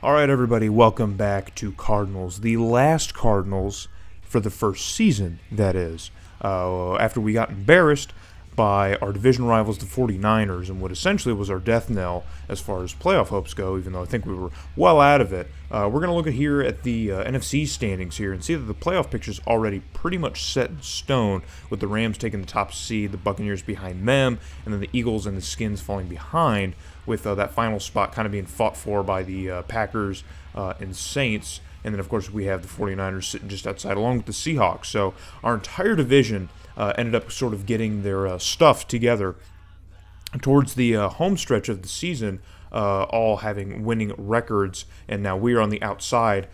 All right, everybody, welcome back to Cardinals. The last Cardinals for the first season, that is, after we got embarrassed by our division rivals, the 49ers, and what essentially was our death knell as far as playoff hopes go, even though I think we were well out of it. We're going to look at here at the NFC standings here and see that the playoff picture is already pretty much set in stone, with the Rams taking the top seed, the Buccaneers behind them, and then the Eagles and the Skins falling behind, with that final spot kind of being fought for by the Packers and Saints. And then, of course, we have the 49ers sitting just outside, along with the Seahawks. So our entire division ended up sort of getting their stuff together towards the home stretch of the season, all having winning records. And now we are on the outside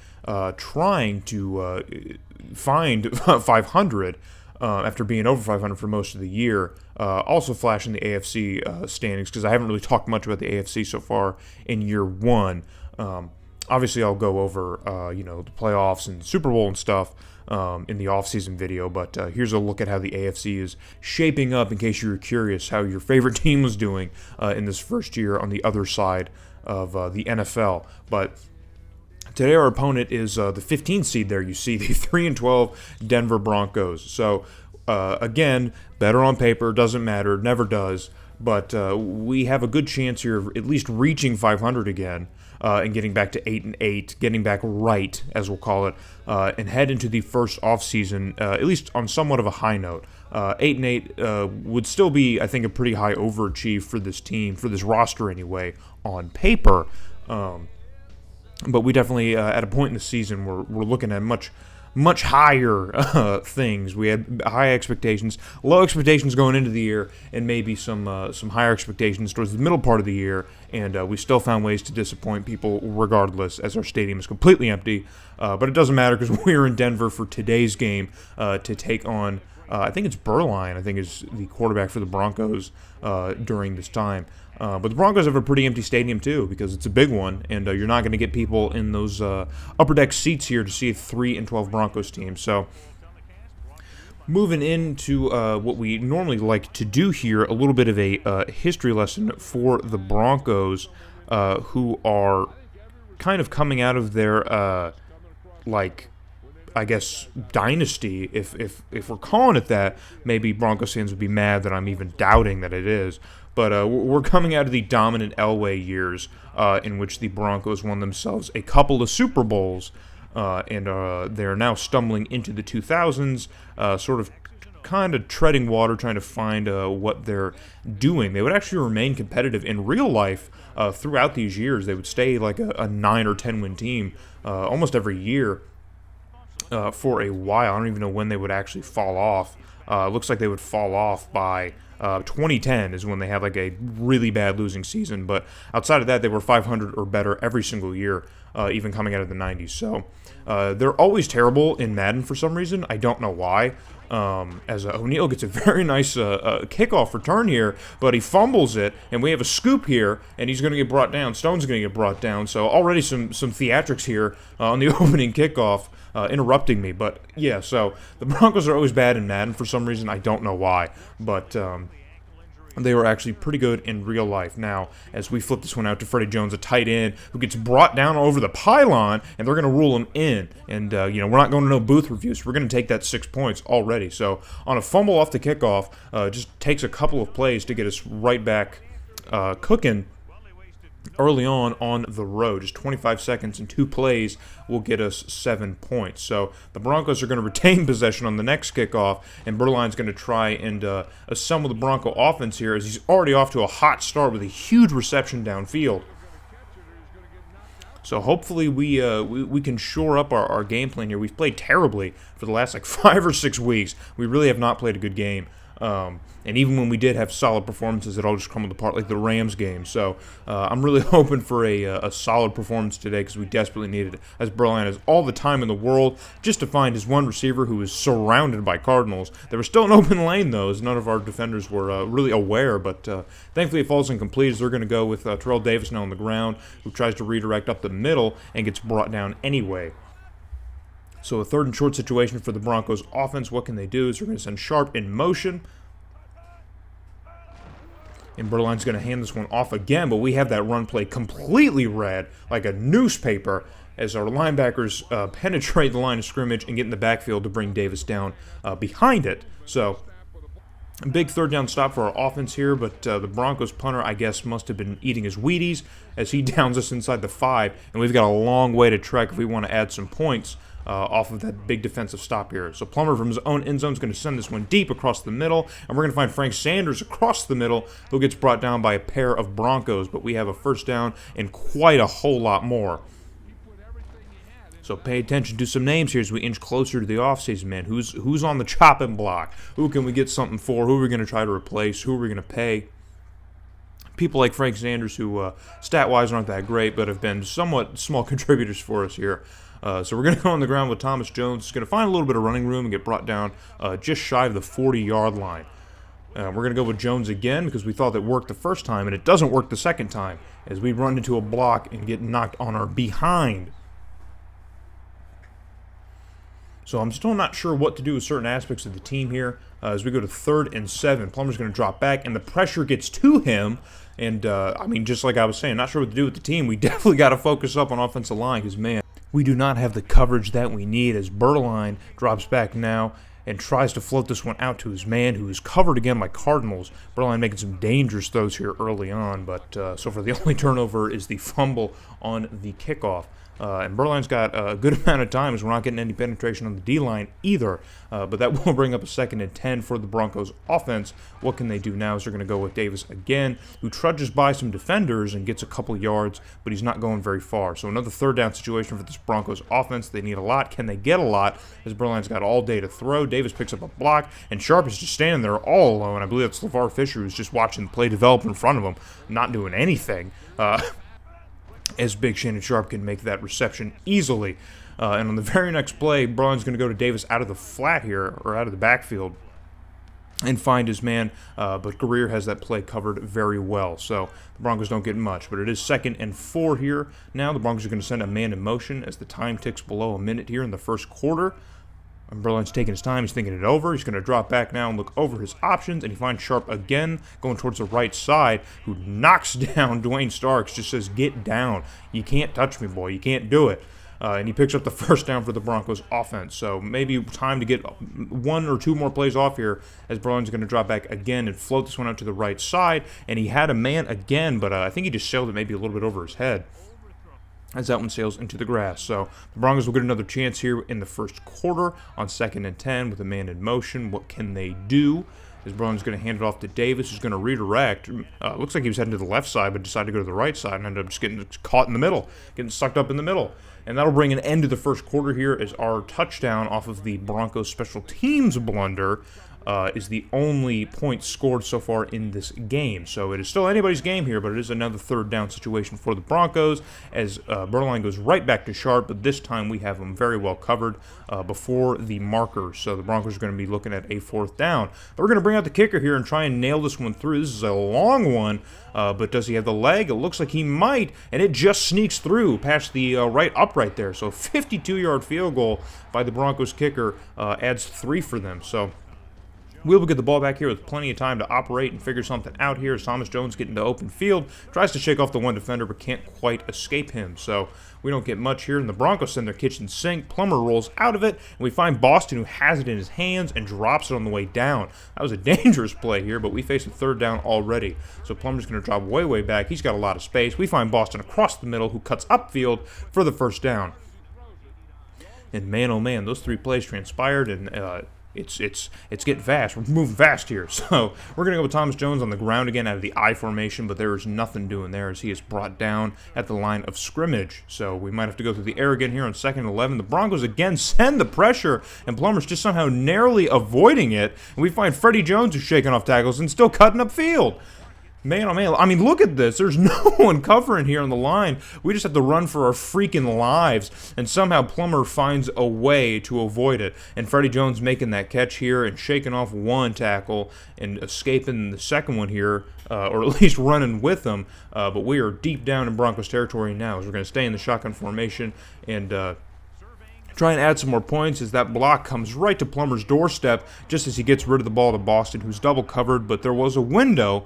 trying to find 500 after being over 500 for most of the year. Also flashing the AFC standings, because I haven't really talked much about the AFC so far in year one. Obviously, I'll go over the playoffs and Super Bowl and stuff in the offseason video, but here's a look at how the AFC is shaping up, in case you were curious how your favorite team was doing in this first year on the other side of the NFL. But today our opponent is the 15th seed there. You see the 3-12 Denver Broncos. So again, better on paper, doesn't matter, never does. But we have a good chance here of at least reaching 500 again and getting back to 8-8, getting back right, as we'll call it, and head into the first offseason, at least on somewhat of a high note. 8-8 would still be, I think, a pretty high overachieve for this team, for this roster anyway, on paper. But we definitely, at a point in the season, we're looking at much higher things. We had high expectations, low expectations going into the year, and maybe some higher expectations towards the middle part of the year, and we still found ways to disappoint people regardless, as our stadium is completely empty. But it doesn't matter, because we're in Denver for today's game to take on, I think it's Berline, I think is the quarterback for the Broncos during this time. But the Broncos have a pretty empty stadium, too, because it's a big one, and you're not going to get people in those upper deck seats here to see a 3-12 Broncos team. So, moving into what we normally like to do here, a little bit of a history lesson for the Broncos, who are kind of coming out of their, I guess, dynasty. If we're calling it that, maybe Broncos fans would be mad that I'm even doubting that it is. But we're coming out of the dominant Elway years, in which the Broncos won themselves a couple of Super Bowls, and they're now stumbling into the 2000s, sort of kind of treading water, trying to find what they're doing. They would actually remain competitive in real life throughout these years. They would stay like a 9 or 10 win team almost every year for a while. I don't even know when they would actually fall off. It looks like they would fall off by 2010 is when they had like a really bad losing season, but outside of that, they were 500 or better every single year, even coming out of the 90s. So they're always terrible in Madden for some reason. I don't know why. As O'Neal gets a very nice kickoff return here, but he fumbles it, and we have a scoop here, and he's going to get brought down. Stone's going to get brought down, so already some theatrics here on the opening kickoff, interrupting me. But yeah, so the Broncos are always bad in Madden for some reason. I don't know why, but they were actually pretty good in real life. Now, as we flip this one out to Freddie Jones, a tight end who gets brought down over the pylon, and they're going to rule him in. And, we're not going to no booth reviews. We're going to take that 6 points already. So, on a fumble off the kickoff, just takes a couple of plays to get us right back cooking early on the road. Just 25 seconds and 2 plays will get us 7 points. So the Broncos are going to retain possession on the next kickoff, and Berline's going to try and assemble the Bronco offense here, as he's already off to a hot start with a huge reception downfield. So hopefully we can shore up our game plan here. We've played terribly for the last 5 or 6 weeks. We really have not played a good game. And even when we did have solid performances, it all just crumbled apart, like the Rams game. So I'm really hoping for a solid performance today, because we desperately needed it, as Berline has all the time in the world just to find his one receiver who is surrounded by Cardinals. There was still an open lane, though, as none of our defenders were really aware. But thankfully it falls incomplete, as they're going to go with Terrell Davis now on the ground, who tries to redirect up the middle and gets brought down anyway. So a third and short situation for the Broncos offense. What can they do? Is they're going to send Sharp in motion. And Berline's going to hand this one off again, but we have that run play completely read like a newspaper as our linebackers penetrate the line of scrimmage and get in the backfield to bring Davis down behind it. So, a big third down stop for our offense here, but the Broncos punter, I guess, must have been eating his Wheaties as he downs us inside the 5, and we've got a long way to trek if we want to add some points off of that big defensive stop here. So Plummer from his own end zone is going to send this one deep across the middle, and we're going to find Frank Sanders across the middle, who gets brought down by a pair of Broncos, but we have a first down and quite a whole lot more. So pay attention to some names here as we inch closer to the offseason, man. Who's on the chopping block? Who can we get something for? Who are we going to try to replace? Who are we going to pay? People like Frank Sanders, who stat-wise aren't that great, but have been somewhat small contributors for us here. So we're going to go on the ground with Thomas Jones. He's going to find a little bit of running room and get brought down just shy of the 40-yard line. We're going to go with Jones again because we thought it worked the first time, and it doesn't work the second time as we run into a block and get knocked on our behind. So I'm still not sure what to do with certain aspects of the team here. As we go to 3rd and 7, Plummer's going to drop back, and the pressure gets to him. And, I mean, just like I was saying, not sure what to do with the team. We definitely got to focus up on offensive line because, man, we do not have the coverage that we need as Berline drops back now and tries to float this one out to his man, who is covered again by Cardinals. Berline making some dangerous throws here early on, but so far the only turnover is the fumble on the kickoff. And Berline's got a good amount of time as we're not getting any penetration on the D-line either. But that will bring up a 2nd and 10 for the Broncos offense. What can they do now is they're going to go with Davis again, who trudges by some defenders and gets a couple yards, but he's not going very far. So another 3rd down situation for this Broncos offense. They need a lot. Can they get a lot? As Berline's got all day to throw. Davis picks up a block, and Sharp is just standing there all alone. I believe that's LeVar Fisher, who's just watching the play develop in front of him, not doing anything. As Big Shannon Sharp can make that reception easily. And on the very next play, Berline's going to go to Davis out of the flat here, or out of the backfield, and find his man, but Greer has that play covered very well. So the Broncos don't get much, but it is 2nd and 4 here. Now the Broncos are going to send a man in motion as the time ticks below a minute here in the first quarter. And Berline's taking his time. He's thinking it over. He's going to drop back now and look over his options, and he finds Sharp again going towards the right side, who knocks down Dwayne Starks, just says, "Get down. You can't touch me, boy. You can't do it." And he picks up the first down for the Broncos offense. So maybe time to get 1 or 2 more plays off here as Berline's going to drop back again and float this one out to the right side. And he had a man again, but I think he just sailed it maybe a little bit over his head as that one sails into the grass. So the Broncos will get another chance here in the first quarter on 2nd and 10 with a man in motion. What can they do? As Berline's going to hand it off to Davis, who's going to redirect. Looks like he was heading to the left side, but decided to go to the right side and ended up just getting caught in the middle, getting sucked up in the middle. And that'll bring an end to the first quarter here as our touchdown off of the Broncos special teams blunder is the only point scored so far in this game. So it is still anybody's game here, but it is another 3rd down situation for the Broncos as Berline goes right back to Sharp, but this time we have him very well covered before the marker. So the Broncos are going to be looking at a 4th down. But we're going to bring out the kicker here and try and nail this one through. This is a long one, but does he have the leg? It looks like he might, and it just sneaks through past the right upright there. So a 52-yard field goal by the Broncos kicker adds 3 for them. So we'll get the ball back here with plenty of time to operate and figure something out here as Thomas Jones getting to open field, tries to shake off the one defender but can't quite escape him. So we don't get much here, and the Broncos send their kitchen sink. Plummer rolls out of it, and we find Boston, who has it in his hands and drops it on the way down. That was a dangerous play here, but we face a 3rd down already. So Plummer's going to drop way back. He's got a lot of space. We find Boston across the middle, who cuts upfield for the first down. And man, oh man, those 3 plays transpired, and it's getting fast. We're moving fast here. So we're going to go with Thomas Jones on the ground again out of the I formation, but there is nothing doing there as he is brought down at the line of scrimmage. So we might have to go through the air again here on 2nd and 11. The Broncos again send the pressure, and Plummer's just somehow narrowly avoiding it. And we find Freddie Jones, who's shaking off tackles and still cutting up field. Man, oh man, I mean, look at this. There's no one covering here on the line. We just have to run for our freaking lives, and somehow Plummer finds a way to avoid it. And Freddie Jones making that catch here and shaking off one tackle and escaping the second one here, or at least running with them. But we are deep down in Broncos territory now as we're going to stay in the shotgun formation and try and add some more points as that block comes right to Plummer's doorstep just as he gets rid of the ball to Boston, who's double covered, but there was a window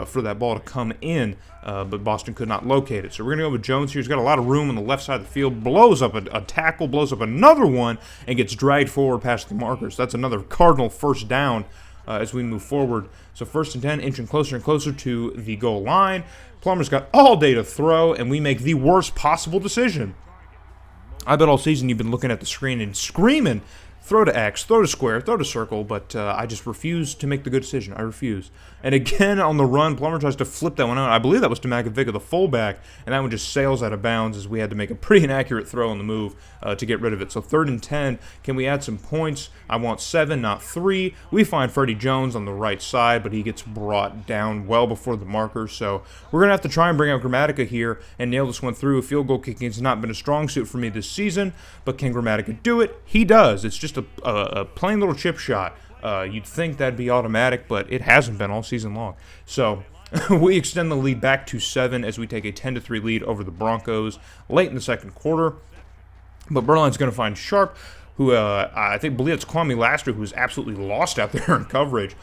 for that ball to come in, but Boston could not locate it. So we're going to go with Jones here. He's got a lot of room on the left side of the field, blows up a tackle, blows up another one, and gets dragged forward past the markers. That's another Cardinal first down as we move forward. So 1st and 10, inching closer and closer to the goal line. Plummer's got all day to throw, and we make the worst possible decision. I bet all season you've been looking at the screen and screaming, throw to X, throw to square, throw to circle, but I just refuse to make the good decision. I refuse. And again, on the run, Plummer tries to flip that one out. I believe that was to Makovic, the fullback, and that one just sails out of bounds as we had to make a pretty inaccurate throw on the move to get rid of it. So 3rd and 10, can we add some points? I want 7, not 3. We find Freddie Jones on the right side, but he gets brought down well before the marker. So we're going to have to try and bring out Grammatica here and nail this one through. A field goal kicking has not been a strong suit for me this season, but can Grammatica do it? He does. It's just a plain little chip shot. You'd think that'd be automatic, but it hasn't been all season long. So we extend the lead back to 7 as we take a 10-3 lead over the Broncos late in the second quarter. But Berline's going to find Sharp, who I believe it's Kwame Laster, who's absolutely lost out there in coverage.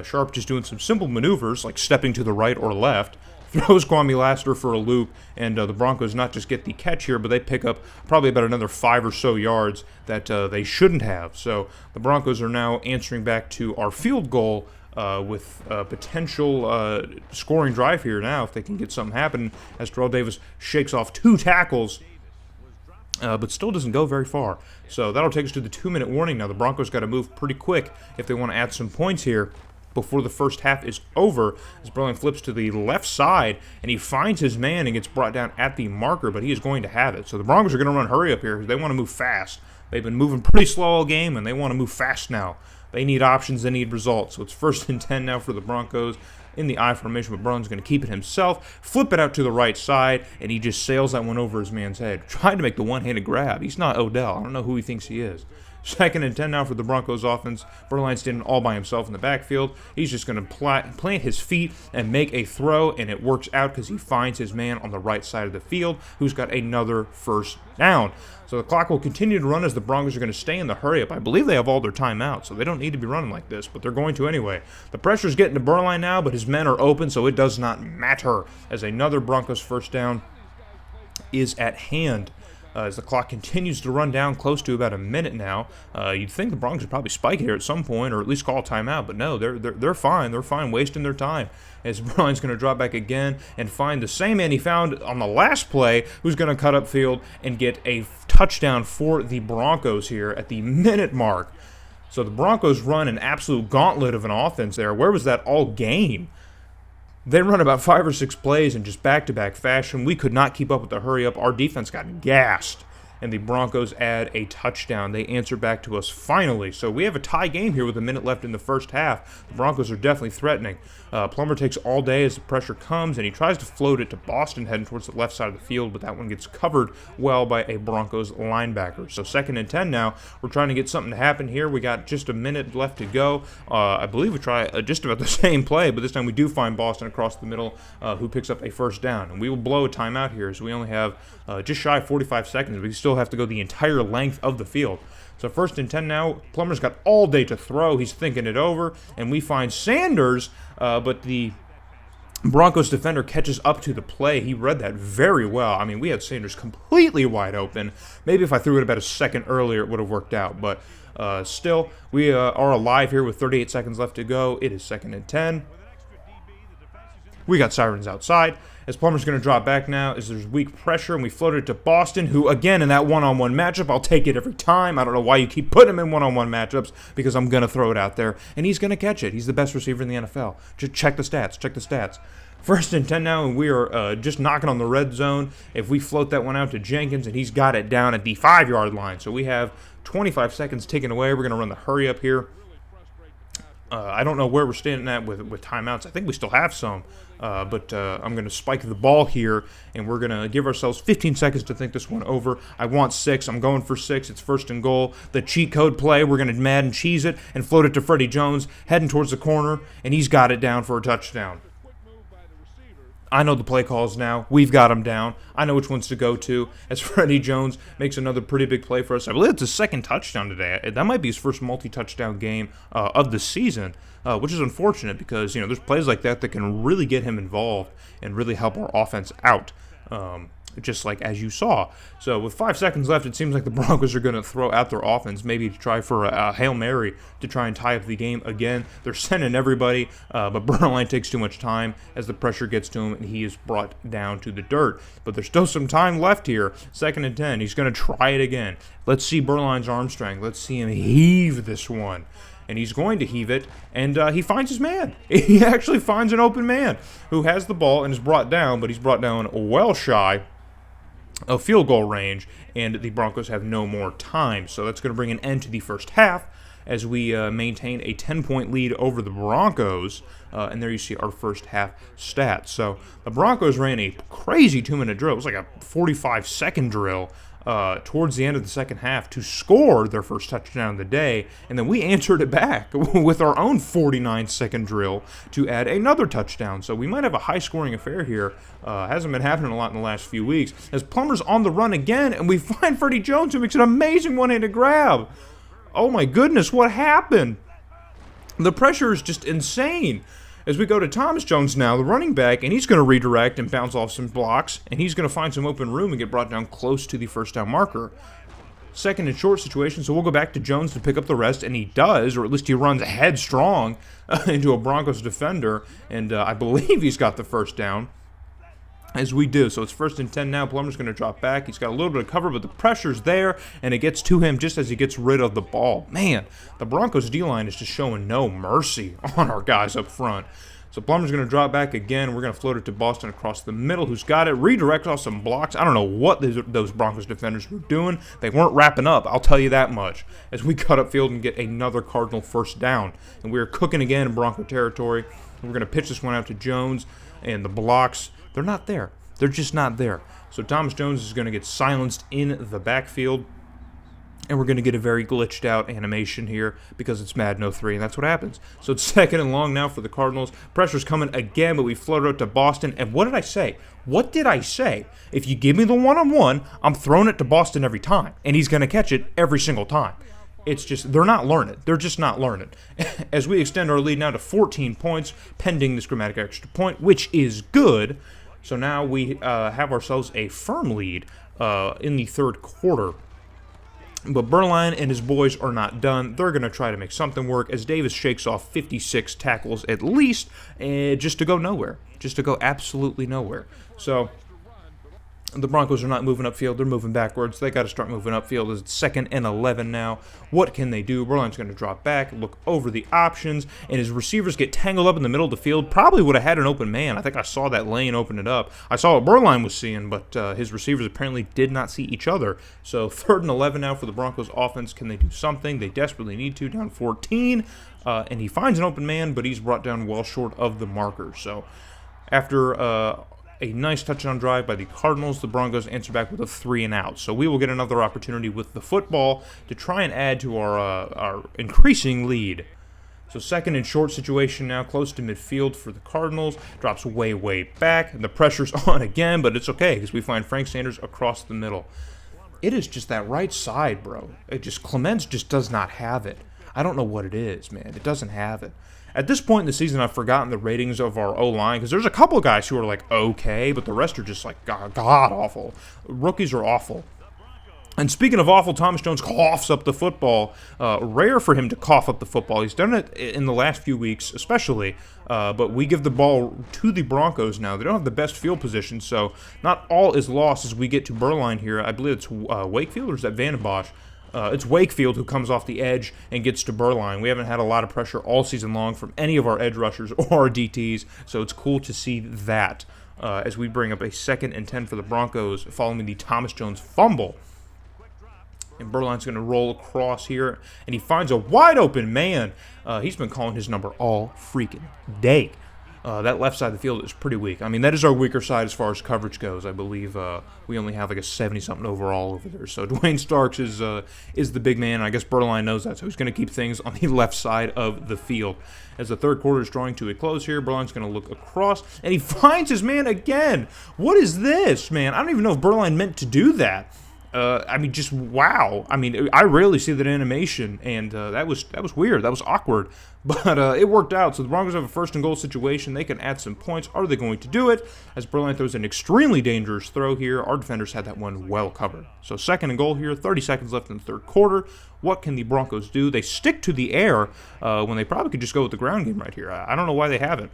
Sharp just doing some simple maneuvers like stepping to the right or left. Throws Kwame Laster for a loop, and the Broncos not just get the catch here, but they pick up probably about another 5 or so yards that they shouldn't have. So the Broncos are now answering back to our field goal with a potential scoring drive here now if they can get something happening as Terrell Davis shakes off 2 tackles, but still doesn't go very far. So that'll take us to the 2-minute warning. Now the Broncos got to move pretty quick if they want to add some points here before the first half is over, as Berlin flips to the left side, and he finds his man and gets brought down at the marker, but he is going to have it. So the Broncos are going to run hurry up here because they want to move fast. They've been moving pretty slow all game, and they want to move fast now. They need options, they need results. So it's 1st and 10 now for the Broncos in the I formation, but Berlin's going to keep it himself, flip it out to the right side, and he just sails that one over his man's head, trying to make the one-handed grab. He's not Odell. I don't know who he thinks he is. 2nd and 10 now for the Broncos offense. Berline's standing all by himself in the backfield. He's just going to plant his feet and make a throw, and it works out because he finds his man on the right side of the field, who's got another first down. So the clock will continue to run as the Broncos are going to stay in the hurry-up. I believe they have all their timeouts, so they don't need to be running like this, but they're going to anyway. The pressure's getting to Berline now, but his men are open, so it does not matter as another Broncos first down is at hand. As the clock continues to run down close to about a minute now. You'd think the Broncos would probably spike here at some point or at least call a timeout, but no, they're fine. They're fine wasting their time. As Brian's going to drop back again and find the same man he found on the last play, who's going to cut upfield and get a touchdown for the Broncos here at the minute mark. So the Broncos run an absolute gauntlet of an offense there. Where was that all game? They run about 5 or 6 plays in just back-to-back fashion. We could not keep up with the hurry-up. Our defense got gassed, and the Broncos add a touchdown. They answer back to us finally. So we have a tie game here with a minute left in the first half. The Broncos are definitely threatening. Plummer takes all day as the pressure comes, and he tries to float it to Boston heading towards the left side of the field, but that one gets covered well by a Broncos linebacker. So 2nd and 10 now. We're trying to get something to happen here. We got just a minute left to go. I believe we try just about the same play, but this time we do find Boston across the middle who picks up a first down. And we will blow a timeout here, so we only have just shy of 45 seconds. We still have to go the entire length of the field. So 1st and 10 now. Plummer's got all day to throw. He's thinking it over, and we find Sanders, but the Broncos defender catches up to the play. He read that very well. I mean, we had Sanders completely wide open. Maybe if I threw it about a second earlier, it would have worked out, but still, we are alive here with 38 seconds left to go. It is 2nd and 10. We got sirens outside. As Plummer's going to drop back now, as there's weak pressure, and we float it to Boston, who, again, in that one-on-one matchup, I'll take it every time. I don't know why you keep putting him in one-on-one matchups, because I'm going to throw it out there, and he's going to catch it. He's the best receiver in the NFL. Just check the stats. Check the stats. 1st and 10 now, and we are just knocking on the red zone. If we float that one out to Jenkins, and he's got it down at the 5-yard line. So we have 25 seconds taken away. We're going to run the hurry up here. I don't know where we're standing at with timeouts. I think we still have some, but I'm going to spike the ball here, and we're going to give ourselves 15 seconds to think this one over. I want 6. I'm going for 6. It's 1st and goal. The cheat code play, we're going to Madden cheese it and float it to Freddie Jones, heading towards the corner, and he's got it down for a touchdown. I know the play calls now. We've got them down. I know which ones to go to. As Freddie Jones makes another pretty big play for us. I believe it's his second touchdown today. That might be his first multi-touchdown game of the season, which is unfortunate because, there's plays like that can really get him involved and really help our offense out. Just like as you saw. So with 5 seconds left, it seems like the Broncos are going to throw out their offense, maybe to try for a Hail Mary to try and tie up the game again. They're sending everybody, but Bernline takes too much time as the pressure gets to him, and he is brought down to the dirt. But there's still some time left here. 2nd and 10. He's going to try it again. Let's see Bernline's arm strength. Let's see him heave this one. And he's going to heave it, and he finds his man. He actually finds an open man who has the ball and is brought down, but he's brought down well shy of field goal range, and the Broncos have no more time. So that's going to bring an end to the first half as we maintain a 10-point lead over the Broncos. And there you see our first half stats. So the Broncos ran a crazy 2-minute drill. It was like a 45-second drill towards the end of the second half to score their first touchdown of the day, and then we answered it back with our own 49-second drill to add another touchdown. So we might have a high-scoring affair here. Hasn't been happening a lot in the last few weeks. As Plummer's on the run again, and we find Freddie Jones, who makes an amazing one-handed grab. Oh my goodness, what happened? The pressure is just insane. As we go to Thomas Jones now, the running back, and he's going to redirect and bounce off some blocks, and he's going to find some open room and get brought down close to the first down marker. 2nd and short situation, so we'll go back to Jones to pick up the rest, and he does, or at least he runs headstrong into a Broncos defender, and I believe he's got the first down. As we do. So it's 1st and 10 now. Plummer's going to drop back. He's got a little bit of cover, but the pressure's there, and it gets to him just as he gets rid of the ball. Man, the Broncos D-line is just showing no mercy on our guys up front. So Plummer's going to drop back again. We're going to float it to Boston across the middle, who's got it. Redirect off some blocks. I don't know what those Broncos defenders were doing. They weren't wrapping up, I'll tell you that much, as we cut upfield and get another Cardinal first down. And we're cooking again in Bronco territory. And we're going to pitch this one out to Jones, and the blocks, they're not there. They're just not there. So Thomas Jones is going to get silenced in the backfield, and we're going to get a very glitched out animation here because it's Madden 03, and that's what happens. So it's 2nd and long now for the Cardinals. Pressure's coming again, but we float out to Boston. And what did I say? What did I say? If you give me the one-on-one, I'm throwing it to Boston every time, and he's going to catch it every single time. It's just, they're not learning. They're just not learning. As we extend our lead now to 14 points, pending this grammatic extra point, which is good. So now we have ourselves a firm lead in the 3rd quarter. But Bernline and his boys are not done. They're going to try to make something work as Davis shakes off 56 tackles at least, just to go nowhere. Just to go absolutely nowhere. So the Broncos are not moving upfield. They're moving backwards. They got to start moving upfield. It's 2nd and 11 now. What can they do? Berline's going to drop back, look over the options, and his receivers get tangled up in the middle of the field. Probably would have had an open man. I think I saw that lane open it up. I saw what Berline was seeing, but his receivers apparently did not see each other. So 3rd and 11 now for the Broncos offense. Can they do something? They desperately need to. Down 14, and he finds an open man, but he's brought down well short of the marker. So after a nice touchdown drive by the Cardinals, the Broncos answer back with a 3-and-out. So we will get another opportunity with the football to try and add to our increasing lead. So 2nd and short situation now, close to midfield for the Cardinals. Drops way, way back, and the pressure's on again, but it's okay because we find Frank Sanders across the middle. It is just that right side, bro. Clements just does not have it. I don't know what it is, man. It doesn't have it. At this point in the season, I've forgotten the ratings of our O-line because there's a couple guys who are like okay, but the rest are just like god-awful. Rookies are awful. And speaking of awful, Thomas Jones coughs up the football. Rare for him to cough up the football. He's done it in the last few weeks especially, but we give the ball to the Broncos now. They don't have the best field position, so not all is lost as we get to Berline here. I believe it's Wakefield, or is that Van den Bosch? It's Wakefield who comes off the edge and gets to Berline. We haven't had a lot of pressure all season long from any of our edge rushers or our DTs, so it's cool to see that as we bring up a 2nd and 10 for the Broncos following the Thomas Jones fumble. And Berline's going to roll across here, and he finds a wide-open man. He's been calling his number all freaking day. that left side of the field is pretty weak. I mean, that is our weaker side as far as coverage goes. I believe we only have like a 70-something overall over there. So Dwayne Starks is the big man. I guess Berline knows that, so he's going to keep things on the left side of the field. As the third quarter is drawing to a close here, Berline's going to look across, and he finds his man again. What is this, man? I don't even know if Berline meant to do that. I mean, just wow. I mean, I rarely see that animation, and that was weird. That was awkward, but it worked out. So the Broncos have a first and goal situation. They can add some points. Are they going to do it? As Berline throws an extremely dangerous throw here, our defenders had that one well covered. So second and goal here, 30 seconds left in the third quarter. What can the Broncos do? They stick to the air when they probably could just go with the ground game right here. I don't know why they haven't.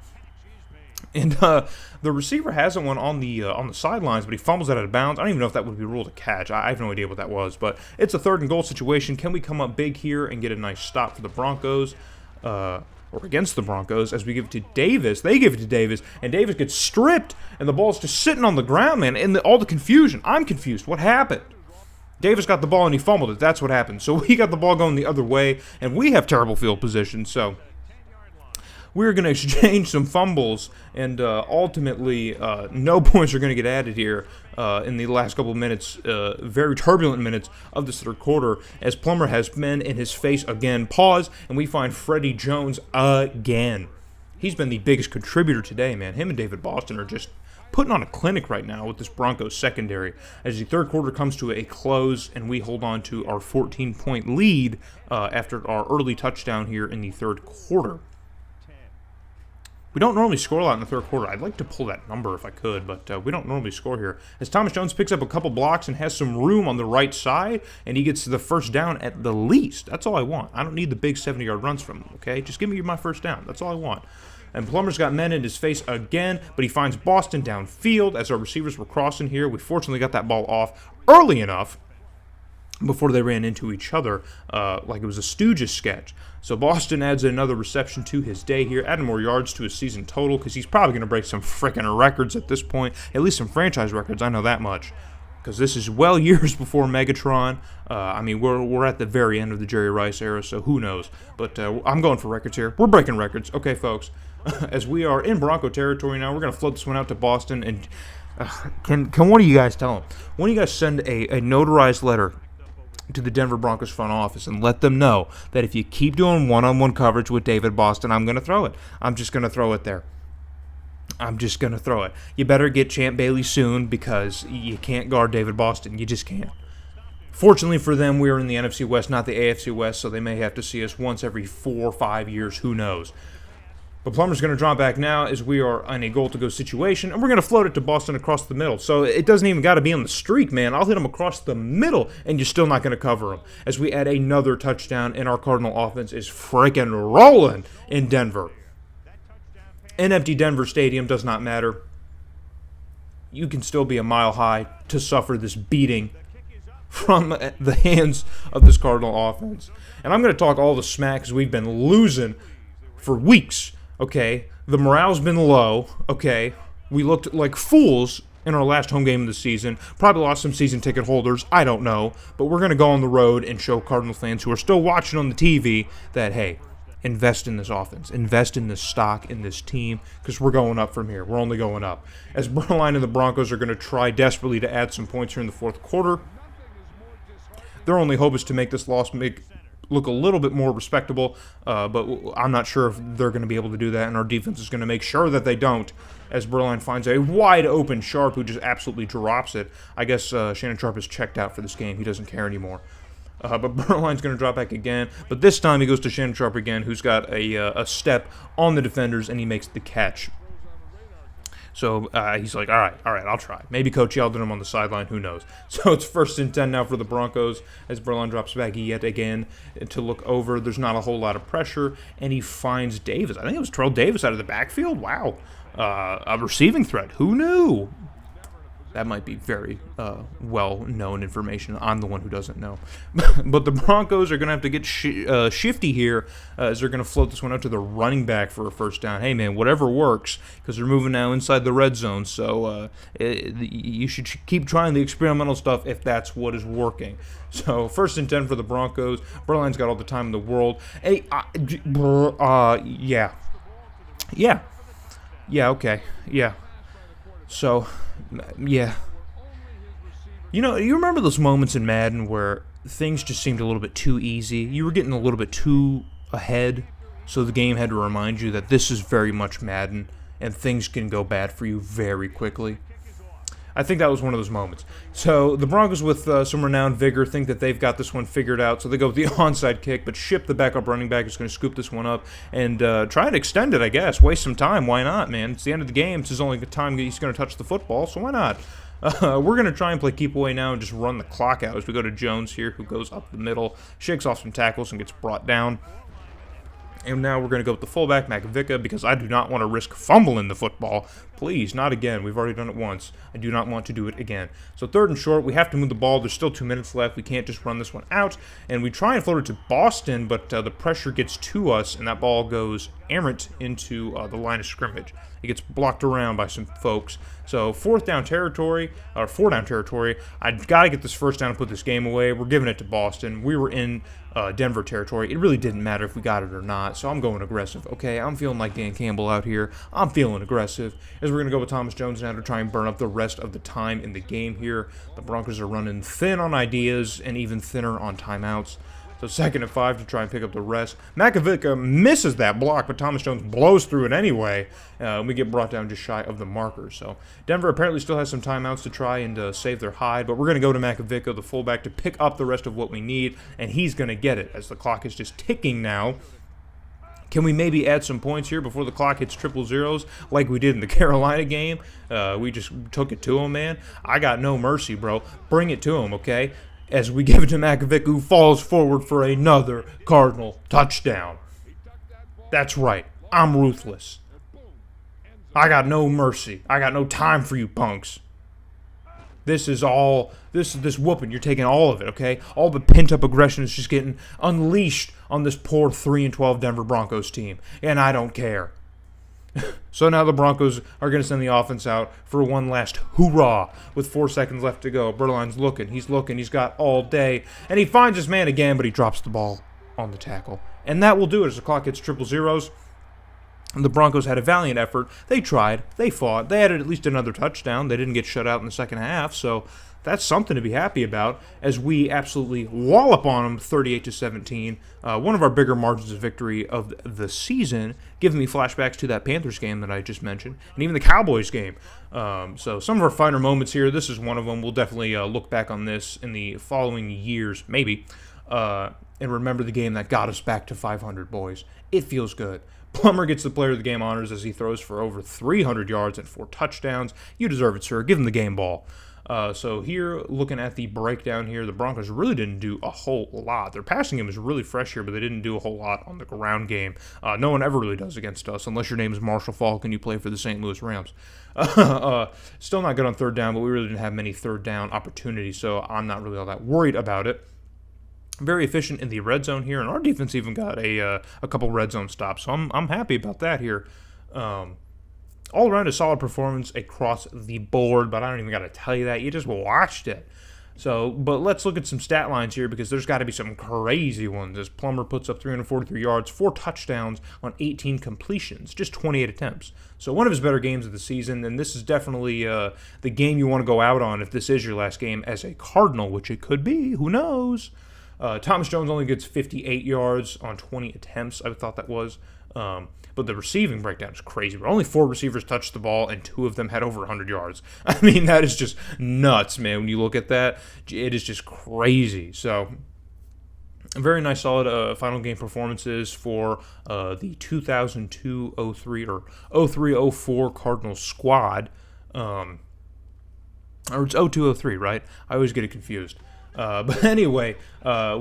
And the receiver hasn't one on the sidelines, but he fumbles it out of bounds. I don't even know if that would be ruled a catch. I have no idea what that was, but it's a third and goal situation. Can we come up big here and get a nice stop for the Broncos, or against the Broncos, as we give it to Davis? They give it to Davis, and Davis gets stripped, and the ball's just sitting on the ground, man. And all the confusion. I'm confused. What happened? Davis got the ball, and he fumbled it. That's what happened. So we got the ball going the other way, and we have terrible field position, so we're going to exchange some fumbles, and ultimately no points are going to get added here in the last couple of minutes, very turbulent minutes of this third quarter, as Plummer has men in his face again. Pause, and we find Freddie Jones again. He's been the biggest contributor today, man. Him and David Boston are just putting on a clinic right now with this Broncos secondary, as the third quarter comes to a close, and we hold on to our 14-point lead after our early touchdown here in the third quarter. We don't normally score a lot in the third quarter. I'd like to pull that number if I could, but we don't normally score here. As Thomas Jones picks up a couple blocks and has some room on the right side, and he gets to the first down at the least. That's all I want. I don't need the big 70-yard runs from him, okay? Just give me my first down. That's all I want. And Plummer's got men in his face again, but he finds Boston downfield as our receivers were crossing here. We fortunately got that ball off early enough before they ran into each other like it was a Stooges sketch. So Boston adds another reception to his day here, adding more yards to his season total, because he's probably going to break some frickin' records at this point, at least some franchise records, I know that much, because this is well years before Megatron. I mean, we're at the very end of the Jerry Rice era, so who knows. But I'm going for records here. We're breaking records. Okay, folks, as we are in Bronco territory now, we're going to float this one out to Boston, and can one of you guys tell him? One of you guys send a notarized letter to the Denver Broncos front office and let them know that if you keep doing one-on-one coverage with David Boston, I'm going to throw it. I'm just going to throw it there. I'm just going to throw it. You better get Champ Bailey soon, because you can't guard David Boston. You just can't. Fortunately for them, we are in the NFC West, not the AFC West, so they may have to see us once every 4 or 5 years. Who knows? But Plummer's going to draw back now as we are in a goal-to-go situation, and we're going to float it to Boston across the middle. So it doesn't even got to be on the streak, man. I'll hit him across the middle, and you're still not going to cover him. As we add another touchdown, and our Cardinal offense is freaking rolling in Denver. An empty Denver stadium does not matter. You can still be a mile high to suffer this beating from the hands of this Cardinal offense. And I'm going to talk all the smack, because we've been losing for weeks. Okay, the morale's been low. Okay, we looked like fools in our last home game of the season. Probably lost some season ticket holders. I don't know. But we're going to go on the road and show Cardinal fans who are still watching on the TV that, hey, invest in this offense. Invest in this stock, in this team, because we're going up from here. We're only going up. As Berline and the Broncos are going to try desperately to add some points here in the fourth quarter, their only hope is to make this loss look a little bit more respectable, but I'm not sure if they're going to be able to do that, and our defense is going to make sure that they don't, as Berline finds a wide-open Sharp who just absolutely drops it. I guess Shannon Sharp is checked out for this game. He doesn't care anymore. But Berline's going to drop back again, but this time he goes to Shannon Sharp again, who's got a step on the defenders, and he makes the catch. So he's like, all right, I'll try. Maybe Coach yelled at him on the sideline, who knows. So it's 1st and 10 now for the Broncos, as Berline drops back yet again to look over. There's not a whole lot of pressure, and he finds Davis. I think it was Terrell Davis out of the backfield. Wow. A receiving threat. Who knew? That might be very well-known information. I'm the one who doesn't know. But the Broncos are going to have to get shifty here, as they're going to float this one out to the running back for a first down. Hey, man, whatever works, because they're moving now inside the red zone. So you should keep trying the experimental stuff if that's what is working. So 1st and 10 for the Broncos. Berline's got all the time in the world. Hey, yeah. Yeah, okay. Yeah. So, yeah. You remember those moments in Madden where things just seemed a little bit too easy? You were getting a little bit too ahead, so the game had to remind you that this is very much Madden, and things can go bad for you very quickly. I think that was one of those moments. So the Broncos, with some renowned vigor, think that they've got this one figured out. So they go with the onside kick, but Ship, the backup running back, is going to scoop this one up and try and extend it, I guess. Waste some time. Why not, man? It's the end of the game. It's his only time he's going to touch the football, so why not? We're going to try and play keep away now and just run the clock out as we go to Jones here, who goes up the middle, shakes off some tackles, and gets brought down. And now we're going to go with the fullback, Makovica, because I do not want to risk fumbling the football. Please, not again. We've already done it once. I do not want to do it again. So 3rd and short, we have to move the ball. There's still 2 minutes left. We can't just run this one out. And we try and float it to Boston, but the pressure gets to us, and that ball goes errant into the line of scrimmage. It gets blocked around by some folks. So 4th down territory, or 4 down territory. I've got to get this 1st down and put this game away. We're giving it to Boston. We were in Denver territory. It really didn't matter if we got it or not, so I'm going aggressive. Okay, I'm feeling like Dan Campbell out here. I'm feeling aggressive. As we're going to go with Thomas Jones now to try and burn up the rest of the time in the game here. The Broncos are running thin on ideas and even thinner on timeouts. So 2nd and 5 to try and pick up the rest. Makovica misses that block, but Thomas Jones blows through it anyway. We get brought down just shy of the marker. So Denver apparently still has some timeouts to try and save their hide, but we're going to go to Makovica, the fullback, to pick up the rest of what we need, and he's going to get it as the clock is just ticking now. Can we maybe add some points here before the clock hits triple zeros like we did in the Carolina game? We just took it to him, man. I got no mercy, bro. Bring it to him, okay? As we give it to Makovic, who falls forward for another Cardinal touchdown. That's right. I'm ruthless. I got no mercy. I got no time for you punks. This whooping. You're taking all of it, okay? All the pent-up aggression is just getting unleashed on this poor 3-12 Denver Broncos team, and I don't care. So now the Broncos are going to send the offense out for one last hoorah with 4 seconds left to go. Berline's looking. He's got all day. And he finds his man again, but he drops the ball on the tackle. And that will do it as the clock hits triple zeros. The Broncos had a valiant effort. They tried. They fought. They added at least another touchdown. They didn't get shut out in the second half, so that's something to be happy about as we absolutely wallop on them 38-17. One of our bigger margins of victory of the season, giving me flashbacks to that Panthers game that I just mentioned, and even the Cowboys game. So some of our finer moments here, this is one of them. We'll definitely look back on this in the following years, maybe, and remember the game that got us back to 500, boys. It feels good. Plummer gets the player of the game honors as he throws for over 300 yards and 4 touchdowns. You deserve it, sir. Give him the game ball. So here, looking at the breakdown here, the Broncos really didn't do a whole lot. Their passing game is really fresh here, but they didn't do a whole lot on the ground game. No one ever really does against us, unless your name is Marshall Faulk and you play for the St. Louis Rams. Still not good on 3rd down, but we really didn't have many 3rd down opportunities, so I'm not really all that worried about it. Very efficient in the red zone here, and our defense even got a couple red zone stops, so I'm happy about that here. All around a solid performance across the board, but I don't even got to tell you that. You just watched it. So, but let's look at some stat lines here because there's got to be some crazy ones as Plummer puts up 343 yards, 4 touchdowns on 18 completions, just 28 attempts. So one of his better games of the season, and this is definitely the game you want to go out on if this is your last game as a Cardinal, which it could be. Who knows? Thomas Jones only gets 58 yards on 20 attempts, I thought that was. But the receiving breakdown is crazy. But only 4 receivers touched the ball, and 2 of them had over 100 yards. I mean, that is just nuts, man. When you look at that, it is just crazy. So, very nice, solid final game performances for the 2002-03 or 03-04 Cardinals squad. Or it's 02-03, right? I always get it confused. But anyway,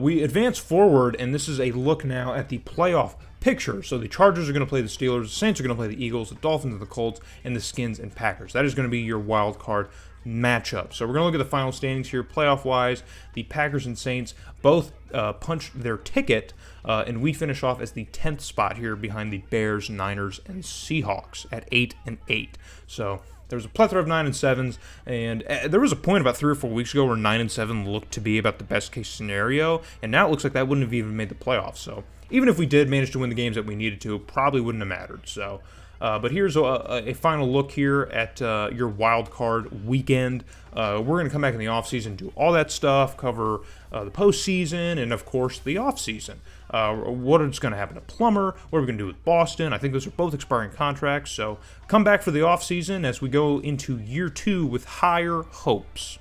we advance forward, and this is a look now at the playoff picture. So the Chargers are going to play the Steelers, the Saints are going to play the Eagles, the Dolphins and the Colts, and the Skins and Packers. That is going to be your wild card matchup. So we're going to look at the final standings here. Playoff-wise, the Packers and Saints both punched their ticket, and we finish off as the 10th spot here behind the Bears, Niners, and Seahawks at 8-8. So there was a plethora of 9-7s, and there was a point about 3 or 4 weeks ago where 9-7 looked to be about the best case scenario, and now it looks like that wouldn't have even made the playoffs. So even if we did manage to win the games that we needed to, it probably wouldn't have mattered. So, but here's a final look here at your wild card weekend. We're going to come back in the offseason, do all that stuff, cover the postseason, and of course the offseason. What is going to happen to Plummer? What are we going to do with Boston? I think those are both expiring contracts. So come back for the offseason as we go into year 2 with higher hopes.